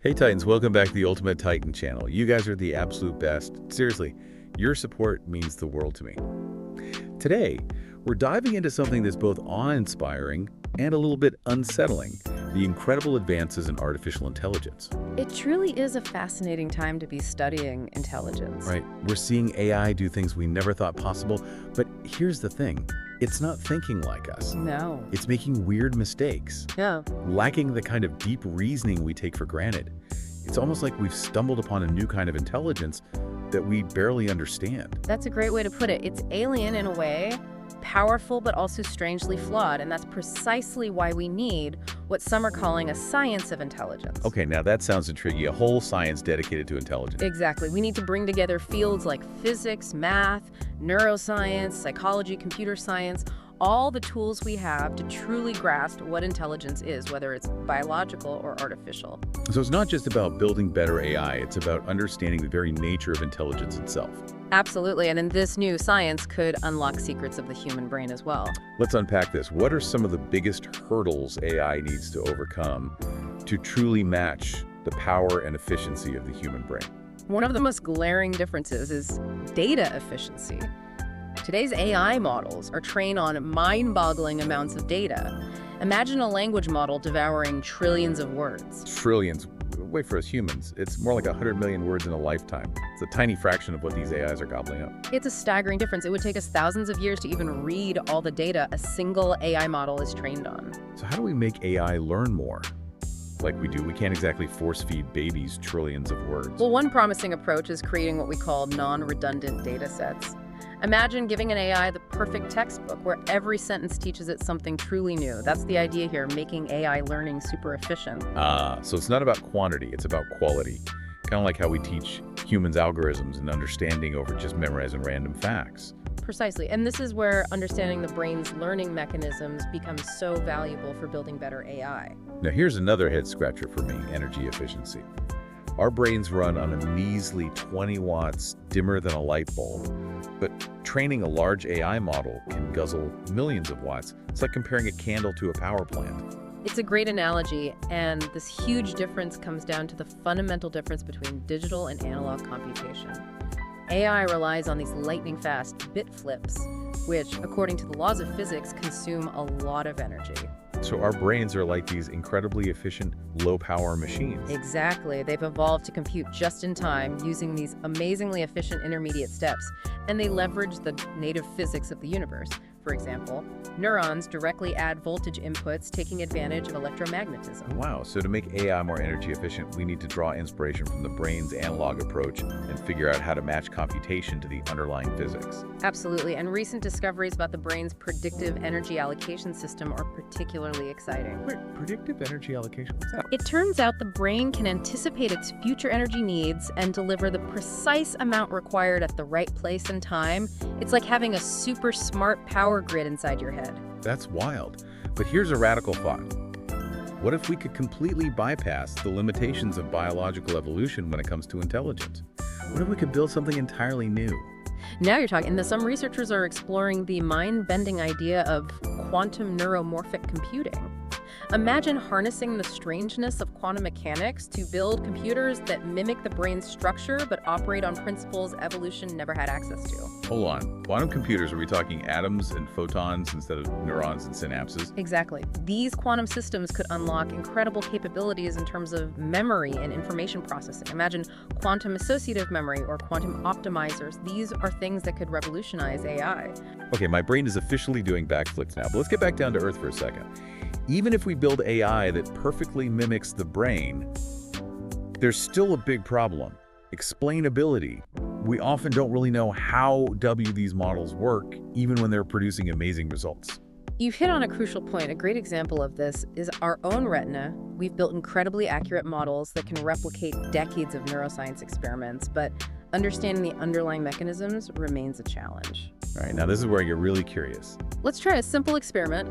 Hey Titans, welcome back to the Ultimate Titan channel. You guys are the absolute best. Seriously, your support means the world to me. Today, we're diving into something that's both awe-inspiring and a little bit unsettling, the incredible advances in artificial intelligence. It truly is a fascinating time to be studying intelligence. Right, we're seeing AI do things we never thought possible, but here's the thing. It's not thinking like us. No. It's making weird mistakes, Yeah. lacking the kind of deep reasoning we take for granted. It's almost like we've stumbled upon a new kind of intelligence that we barely understand. That's a great way to put it. It's alien in a way, powerful but also strangely flawed, and that's precisely why we need what some are calling a science of intelligence. Okay, now that sounds intriguing. A whole science dedicated to intelligence. Exactly. We need to bring together fields like physics, math, neuroscience, psychology, computer science, all the tools we have to truly grasp what intelligence is, whether it's biological or artificial. So it's not just about building better AI, it's about understanding the very nature of intelligence itself. Absolutely, and in this new science could unlock secrets of the human brain as well. Let's unpack this. What are some of the biggest hurdles AI needs to overcome to truly match the power and efficiency of the human brain? One of the most glaring differences is data efficiency. Today's AI models are trained on mind-boggling amounts of data. Imagine a language model devouring trillions of words. Trillions. Wait, for us humans, it's more like 100 million words in a lifetime. It's a tiny fraction of what these AIs are gobbling up. It's a staggering difference. It would take us thousands of years to even read all the data a single AI model is trained on. So how do we make AI learn more? Like we do, we can't exactly force-feed babies trillions of words. Well, one promising approach is creating what we call non-redundant data sets. Imagine giving an AI the perfect textbook where every sentence teaches it something truly new. That's the idea here, making AI learning super efficient. So it's not about quantity, it's about quality. Kind of like how we teach humans algorithms and understanding over just memorizing random facts. Precisely, and this is where understanding the brain's learning mechanisms becomes so valuable for building better AI. Now here's another head-scratcher for me, energy efficiency. Our brains run on a measly 20 watts, dimmer than a light bulb. But training a large AI model can guzzle millions of watts. It's like comparing a candle to a power plant. It's a great analogy, and this huge difference comes down to the fundamental difference between digital and analog computation. AI relies on these lightning-fast bit flips, which, according to the laws of physics, consume a lot of energy. So our brains are like these incredibly efficient, low-power machines. Exactly. They've evolved to compute just in time using these amazingly efficient intermediate steps, and they leverage the native physics of the universe. For example, neurons directly add voltage inputs, taking advantage of electromagnetism. Wow, so to make AI more energy efficient, we need to draw inspiration from the brain's analog approach and figure out how to match computation to the underlying physics. Absolutely, and recent discoveries about the brain's predictive energy allocation system are particularly exciting. Wait, predictive energy allocation? What's that? It turns out the brain can anticipate its future energy needs and deliver the precise amount required at the right place and time. It's like having a super smart power grid inside your head. That's wild. But here's a radical thought. What if we could completely bypass the limitations of biological evolution when it comes to intelligence? What if we could build something entirely new? Now you're talking. Some researchers are exploring the mind-bending idea of quantum neuromorphic computing. Imagine harnessing the strangeness of quantum mechanics to build computers that mimic the brain's structure but operate on principles evolution never had access to. Hold on. Quantum computers, are we talking atoms and photons instead of neurons and synapses? Exactly. These quantum systems could unlock incredible capabilities in terms of memory and information processing. Imagine quantum associative memory or quantum optimizers. These are things that could revolutionize AI. Okay, my brain is officially doing backflips now, but let's get back down to earth for a second. Even if we build AI that perfectly mimics the brain, there's still a big problem. Explainability. We often don't really know how these models work, even when they're producing amazing results. You've hit on a crucial point. A great example of this is our own retina. We've built incredibly accurate models that can replicate decades of neuroscience experiments, but understanding the underlying mechanisms remains a challenge. All right, now this is where I get really curious. Let's try a simple experiment.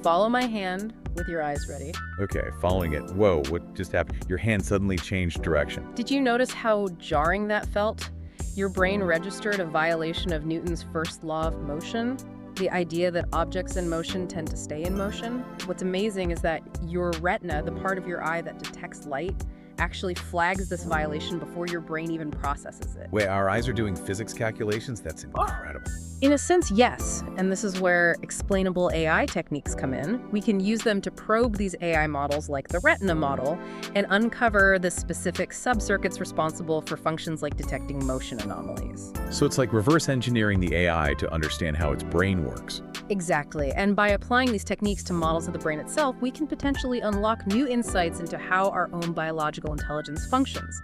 Follow my hand with your eyes ready. Okay, following it. Whoa, what just happened? Your hand suddenly changed direction. Did you notice how jarring that felt? Your brain registered a violation of Newton's first law of motion, the idea that objects in motion tend to stay in motion. What's amazing is that your retina, the part of your eye that detects light, actually flags this violation before your brain even processes it. Wait, our eyes are doing physics calculations? That's incredible. In a sense, yes, and this is where explainable AI techniques come in. We can use them to probe these AI models like the retina model and uncover the specific subcircuits responsible for functions like detecting motion anomalies. So it's like reverse engineering the AI to understand how its brain works. Exactly, and by applying these techniques to models of the brain itself, we can potentially unlock new insights into how our own biological intelligence functions.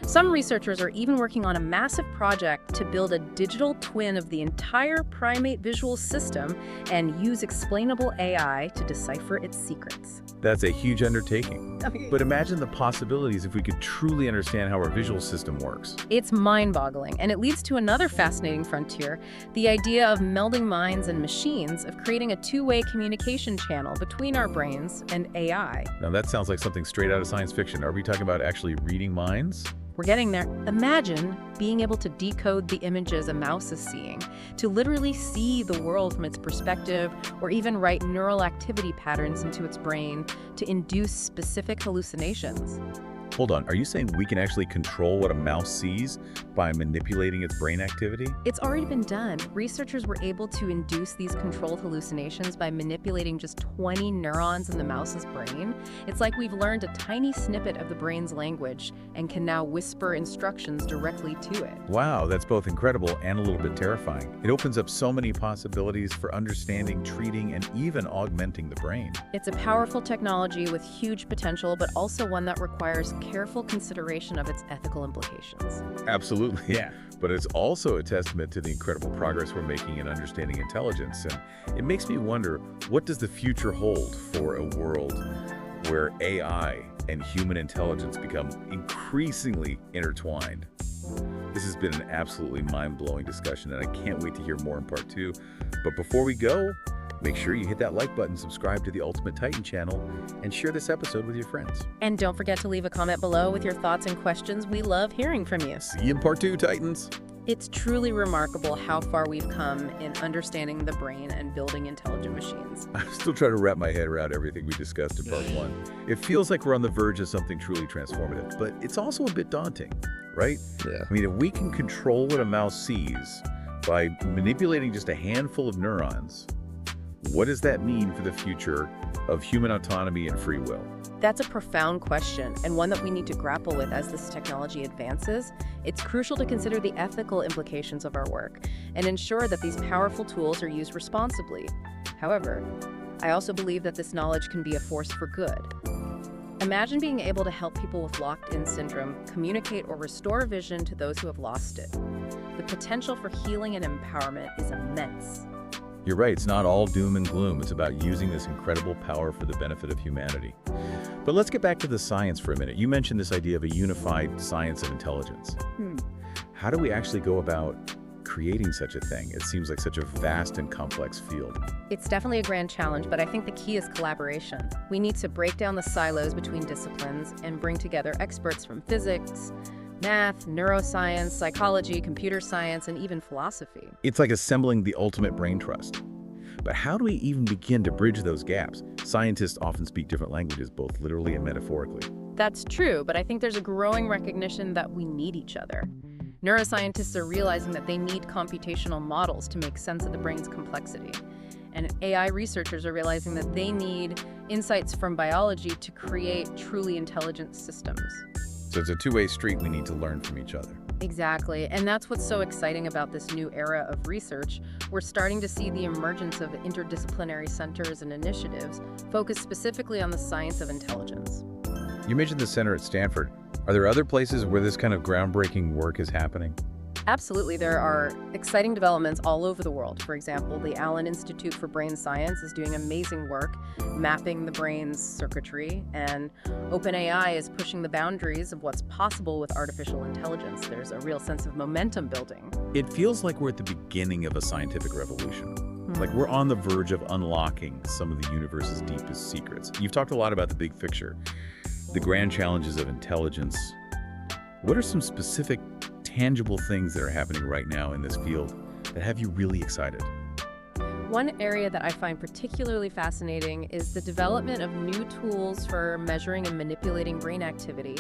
Some researchers are even working on a massive project to build a digital twin of the entire primate visual system and use explainable AI to decipher its secrets. That's a huge undertaking. But imagine the possibilities if we could truly understand how our visual system works. It's mind-boggling, and it leads to another fascinating frontier, the idea of melding minds and machines, of creating a two-way communication channel between our brains and AI. Now that sounds like something straight out of science fiction. Are we talking about actually reading minds? We're getting there. Imagine being able to decode the images a mouse is seeing, to literally see the world from its perspective, or even write neural activity patterns into its brain to induce specific hallucinations. Hold on, are you saying we can actually control what a mouse sees by manipulating its brain activity? It's already been done. Researchers were able to induce these controlled hallucinations by manipulating just 20 neurons in the mouse's brain. It's like we've learned a tiny snippet of the brain's language and can now whisper instructions directly to it. Wow, that's both incredible and a little bit terrifying. It opens up so many possibilities for understanding, treating, and even augmenting the brain. It's a powerful technology with huge potential, but also one that requires careful consideration of its ethical implications. Absolutely. Yeah. But it's also a testament to the incredible progress we're making in understanding intelligence. And it makes me wonder, what does the future hold for a world where AI and human intelligence become increasingly intertwined? This has been an absolutely mind-blowing discussion, and I can't wait to hear more in part 2. But before we go, make sure you hit that like button, subscribe to the Ultimate Titan channel, and share this episode with your friends. And don't forget to leave a comment below with your thoughts and questions. We love hearing from you. See you in part 2, Titans. It's truly remarkable how far we've come in understanding the brain and building intelligent machines. I'm still trying to wrap my head around everything we discussed in part 1. It feels like we're on the verge of something truly transformative, but it's also a bit daunting, right? Yeah. I mean, if we can control what a mouse sees by manipulating just a handful of neurons, what does that mean for the future of human autonomy and free will? That's a profound question, and one that we need to grapple with as this technology advances. It's crucial to consider the ethical implications of our work and ensure that these powerful tools are used responsibly. However, I also believe that this knowledge can be a force for good. Imagine being able to help people with locked-in syndrome communicate or restore vision to those who have lost it. The potential for healing and empowerment is immense. You're right, it's not all doom and gloom. It's about using this incredible power for the benefit of humanity. But let's get back to the science for a minute. You mentioned this idea of a unified science of intelligence. How do we actually go about creating such a thing? It seems like such a vast and complex field. It's definitely a grand challenge, but I think the key is collaboration. We need to break down the silos between disciplines and bring together experts from physics, math, neuroscience, psychology, computer science, and even philosophy. It's like assembling the ultimate brain trust. But how do we even begin to bridge those gaps? Scientists often speak different languages, both literally and metaphorically. That's true, but I think there's a growing recognition that we need each other. Neuroscientists are realizing that they need computational models to make sense of the brain's complexity. And AI researchers are realizing that they need insights from biology to create truly intelligent systems. So it's a two-way street. We need to learn from each other. Exactly, and that's what's so exciting about this new era of research. We're starting to see the emergence of interdisciplinary centers and initiatives focused specifically on the science of intelligence. You mentioned the center at Stanford. Are there other places where this kind of groundbreaking work is happening? Absolutely, there are exciting developments all over the world. For example, the Allen Institute for Brain Science is doing amazing work mapping the brain's circuitry, and OpenAI is pushing the boundaries of what's possible with artificial intelligence. There's a real sense of momentum building. It feels like we're at the beginning of a scientific revolution. Like we're on the verge of unlocking some of the universe's deepest secrets. You've talked a lot about the big picture, the grand challenges of intelligence. What are some specific tangible things that are happening right now in this field that have you really excited? One area that I find particularly fascinating is the development of new tools for measuring and manipulating brain activity,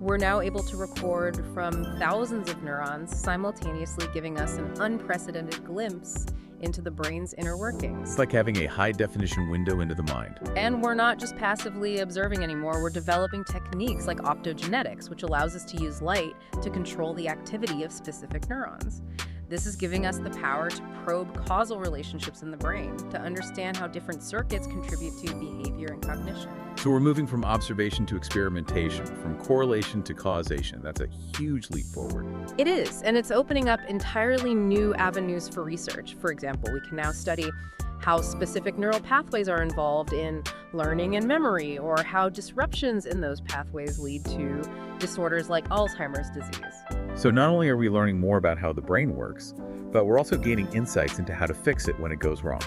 We're now able to record from thousands of neurons, simultaneously giving us an unprecedented glimpse into the brain's inner workings. It's like having a high-definition window into the mind. And we're not just passively observing anymore, we're developing techniques like optogenetics, which allows us to use light to control the activity of specific neurons. This is giving us the power to probe causal relationships in the brain, to understand how different circuits contribute to behavior and cognition. So we're moving from observation to experimentation, from correlation to causation. That's a huge leap forward. It is, and it's opening up entirely new avenues for research. For example, we can now study how specific neural pathways are involved in learning and memory, or how disruptions in those pathways lead to disorders like Alzheimer's disease. So not only are we learning more about how the brain works, but we're also gaining insights into how to fix it when it goes wrong.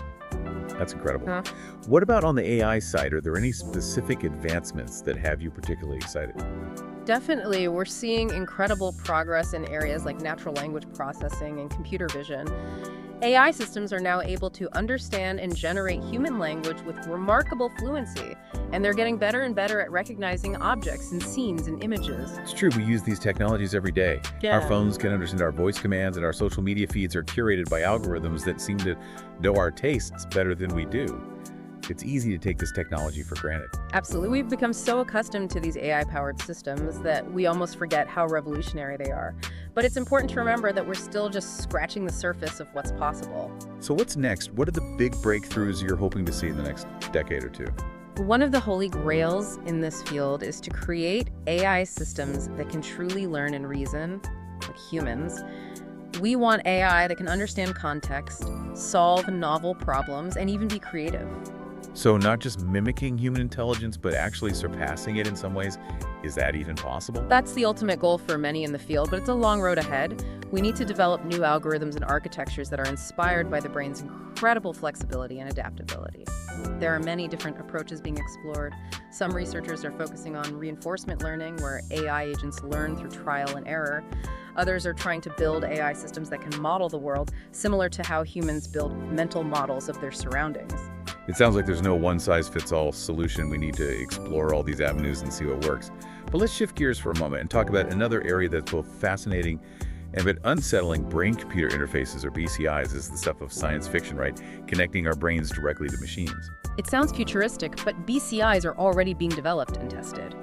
That's incredible. What about on the AI side? Are there any specific advancements that have you particularly excited? Definitely, we're seeing incredible progress in areas like natural language processing and computer vision. AI systems are now able to understand and generate human language with remarkable fluency, and they're getting better and better at recognizing objects and scenes and images. It's true, we use these technologies every day. Yeah. Our phones can understand our voice commands, and our social media feeds are curated by algorithms that seem to know our tastes better than we do. It's easy to take this technology for granted. Absolutely. We've become so accustomed to these AI-powered systems that we almost forget how revolutionary they are. But it's important to remember that we're still just scratching the surface of what's possible. So what's next? What are the big breakthroughs you're hoping to see in the next decade or two? One of the holy grails in this field is to create AI systems that can truly learn and reason, like humans. We want AI that can understand context, solve novel problems, and even be creative. So not just mimicking human intelligence, but actually surpassing it in some ways. Is that even possible? That's the ultimate goal for many in the field, but it's a long road ahead. We need to develop new algorithms and architectures that are inspired by the brain's incredible flexibility and adaptability. There are many different approaches being explored. Some researchers are focusing on reinforcement learning, where AI agents learn through trial and error. Others are trying to build AI systems that can model the world, similar to how humans build mental models of their surroundings. It sounds like there's no one-size-fits-all solution. We need to explore all these avenues and see what works. But let's shift gears for a moment and talk about another area that's both fascinating and a bit unsettling. Brain-computer interfaces, or BCIs, is the stuff of science fiction, right? Connecting our brains directly to machines. It sounds futuristic, but BCIs are already being developed and tested.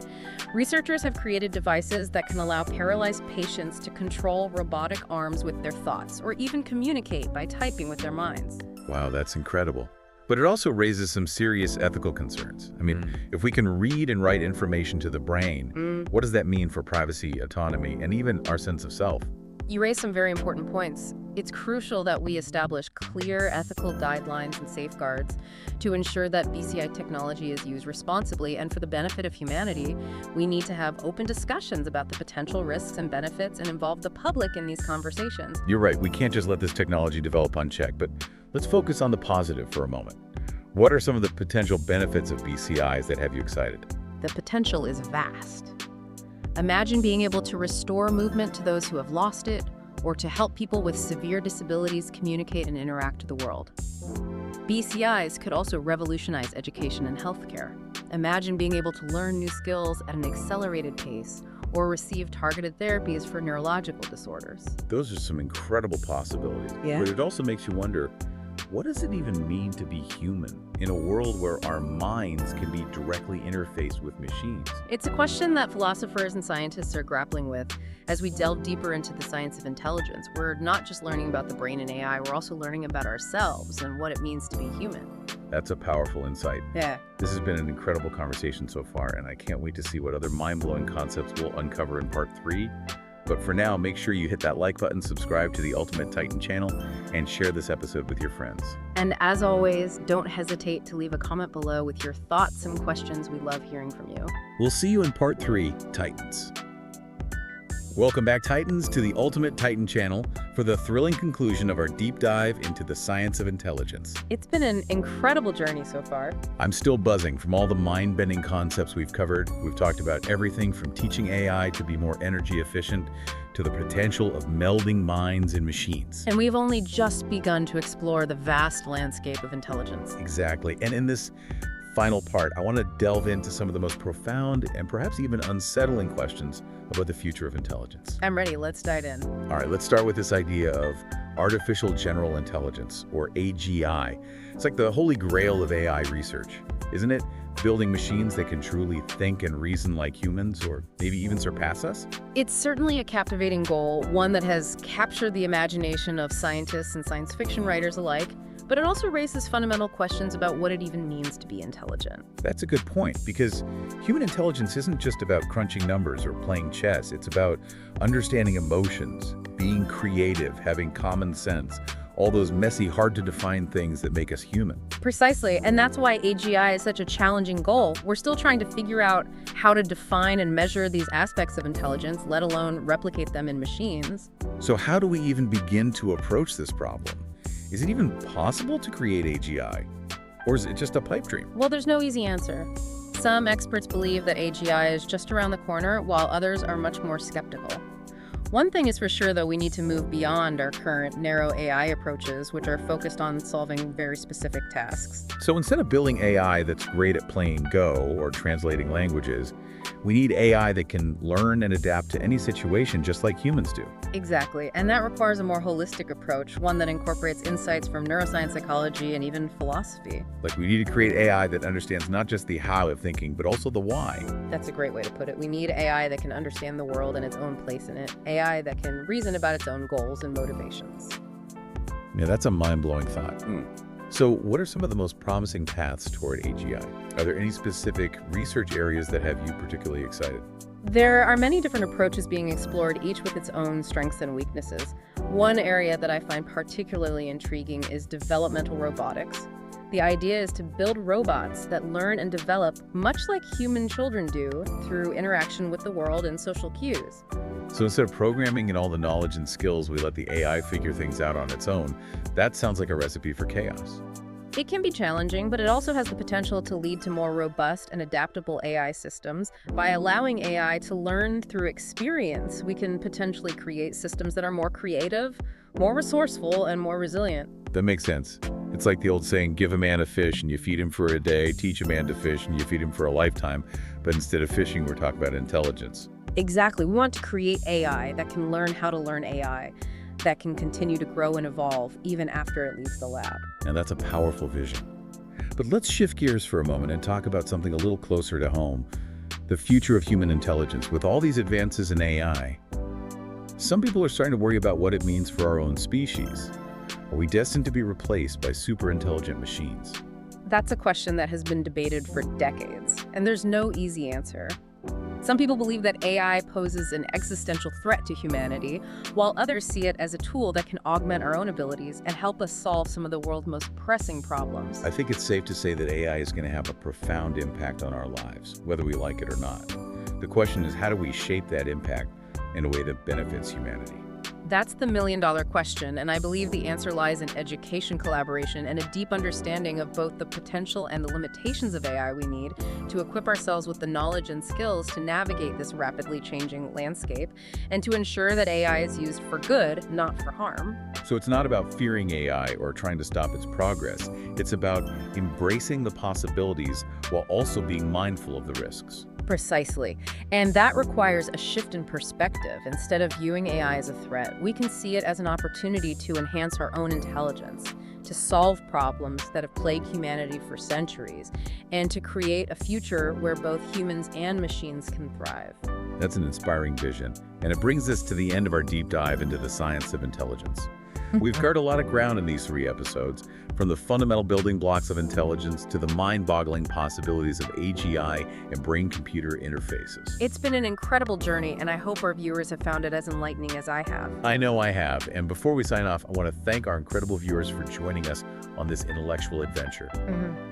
Researchers have created devices that can allow paralyzed patients to control robotic arms with their thoughts, or even communicate by typing with their minds. Wow, that's incredible. But it also raises some serious ethical concerns. I mean, if we can read and write information to the brain, what does that mean for privacy, autonomy, and even our sense of self? You raise some very important points. It's crucial that we establish clear ethical guidelines and safeguards to ensure that BCI technology is used responsibly and for the benefit of humanity. We need to have open discussions about the potential risks and benefits and involve the public in these conversations. You're right, we can't just let this technology develop unchecked, but let's focus on the positive for a moment. What are some of the potential benefits of BCIs that have you excited? The potential is vast. Imagine being able to restore movement to those who have lost it, or to help people with severe disabilities communicate and interact with the world. BCIs could also revolutionize education and healthcare. Imagine being able to learn new skills at an accelerated pace, or receive targeted therapies for neurological disorders. Those are some incredible possibilities. Yeah. But it also makes you wonder, what does it even mean to be human in a world where our minds can be directly interfaced with machines? It's a question that philosophers and scientists are grappling with as we delve deeper into the science of intelligence. We're not just learning about the brain and AI, we're also learning about ourselves and what it means to be human. That's a powerful insight. Yeah. This has been an incredible conversation so far, and I can't wait to see what other mind-blowing concepts we'll uncover in part 3. But for now, make sure you hit that like button, subscribe to the Ultimate Titan channel, and share this episode with your friends. And as always, don't hesitate to leave a comment below with your thoughts and questions. We love hearing from you. We'll see you in part 3, Titans. Welcome back, Titans, to the Ultimate Titan channel for the thrilling conclusion of our deep dive into the science of intelligence. It's been an incredible journey so far. I'm still buzzing from all the mind-bending concepts we've covered. We've talked about everything from teaching AI to be more energy efficient to the potential of melding minds and machines. And we've only just begun to explore the vast landscape of intelligence. Exactly. And in this final part, I want to delve into some of the most profound and perhaps even unsettling questions about the future of intelligence. I'm ready. Let's dive in. All right, let's start with this idea of artificial general intelligence, or AGI. It's like the holy grail of AI research, isn't it? Building machines that can truly think and reason like humans, or maybe even surpass us? It's certainly a captivating goal, one that has captured the imagination of scientists and science fiction writers alike, but it also raises fundamental questions about what it even means to be intelligent. That's a good point, because human intelligence isn't just about crunching numbers or playing chess. It's about understanding emotions, being creative, having common sense, all those messy, hard-to-define things that make us human. Precisely, and that's why AGI is such a challenging goal. We're still trying to figure out how to define and measure these aspects of intelligence, let alone replicate them in machines. So how do we even begin to approach this problem? Is it even possible to create AGI? Or is it just a pipe dream? Well, there's no easy answer. Some experts believe that AGI is just around the corner, while others are much more skeptical. One thing is for sure, though, we need to move beyond our current narrow AI approaches, which are focused on solving very specific tasks. So instead of building AI that's great at playing Go or translating languages, we need AI that can learn and adapt to any situation just like humans do. Exactly, and that requires a more holistic approach, one that incorporates insights from neuroscience, psychology, and even philosophy. Like, we need to create AI that understands not just the how of thinking, but also the why. That's a great way to put it. We need AI that can understand the world and its own place in it. AI that can reason about its own goals and motivations. Yeah, that's a mind-blowing thought. So what are some of the most promising paths toward AGI? Are there any specific research areas that have you particularly excited? There are many different approaches being explored, each with its own strengths and weaknesses. One area that I find particularly intriguing is developmental robotics. The idea is to build robots that learn and develop much like human children do through interaction with the world and social cues. So instead of programming in all the knowledge and skills, we let the AI figure things out on its own. That sounds like a recipe for chaos. It can be challenging, but it also has the potential to lead to more robust and adaptable AI systems. By allowing AI to learn through experience, we can potentially create systems that are more creative, more resourceful, and more resilient. That makes sense. It's like the old saying, give a man a fish and you feed him for a day, teach a man to fish and you feed him for a lifetime. But instead of fishing, we're talking about intelligence. Exactly. We want to create AI that can learn how to learn AI, that can continue to grow and evolve even after it leaves the lab. And that's a powerful vision. But let's shift gears for a moment and talk about something a little closer to home, the future of human intelligence. With all these advances in AI, some people are starting to worry about what it means for our own species. Are we destined to be replaced by super intelligent machines? That's a question that has been debated for decades, and there's no easy answer. Some people believe that AI poses an existential threat to humanity, while others see it as a tool that can augment our own abilities and help us solve some of the world's most pressing problems. I think it's safe to say that AI is going to have a profound impact on our lives, whether we like it or not. The question is, how do we shape that impact in a way that benefits humanity? That's the million-dollar question, and I believe the answer lies in education, collaboration, and a deep understanding of both the potential and the limitations of AI we need to equip ourselves with the knowledge and skills to navigate this rapidly changing landscape and to ensure that AI is used for good, not for harm. So it's not about fearing AI or trying to stop its progress. It's about embracing the possibilities while also being mindful of the risks. Precisely. And that requires a shift in perspective. Instead of viewing AI as a threat, we can see it as an opportunity to enhance our own intelligence, to solve problems that have plagued humanity for centuries, and to create a future where both humans and machines can thrive. That's an inspiring vision, and it brings us to the end of our deep dive into the science of intelligence. We've covered a lot of ground in these 3 episodes, from the fundamental building blocks of intelligence to the mind-boggling possibilities of AGI and brain-computer interfaces. It's been an incredible journey, and I hope our viewers have found it as enlightening as I have. I know I have, and before we sign off, I want to thank our incredible viewers for joining us on this intellectual adventure.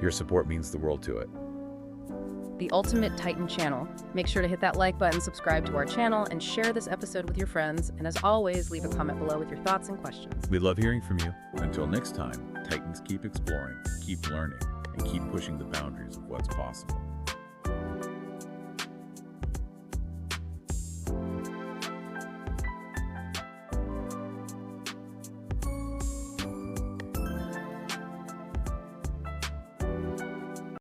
Your support means the world to it. The Ultimate Titan channel. Make sure to hit that like button, subscribe to our channel, and share this episode with your friends. And as always, leave a comment below with your thoughts and questions. We love hearing from you. Until next time, Titans keep exploring, keep learning, and keep pushing the boundaries of what's possible.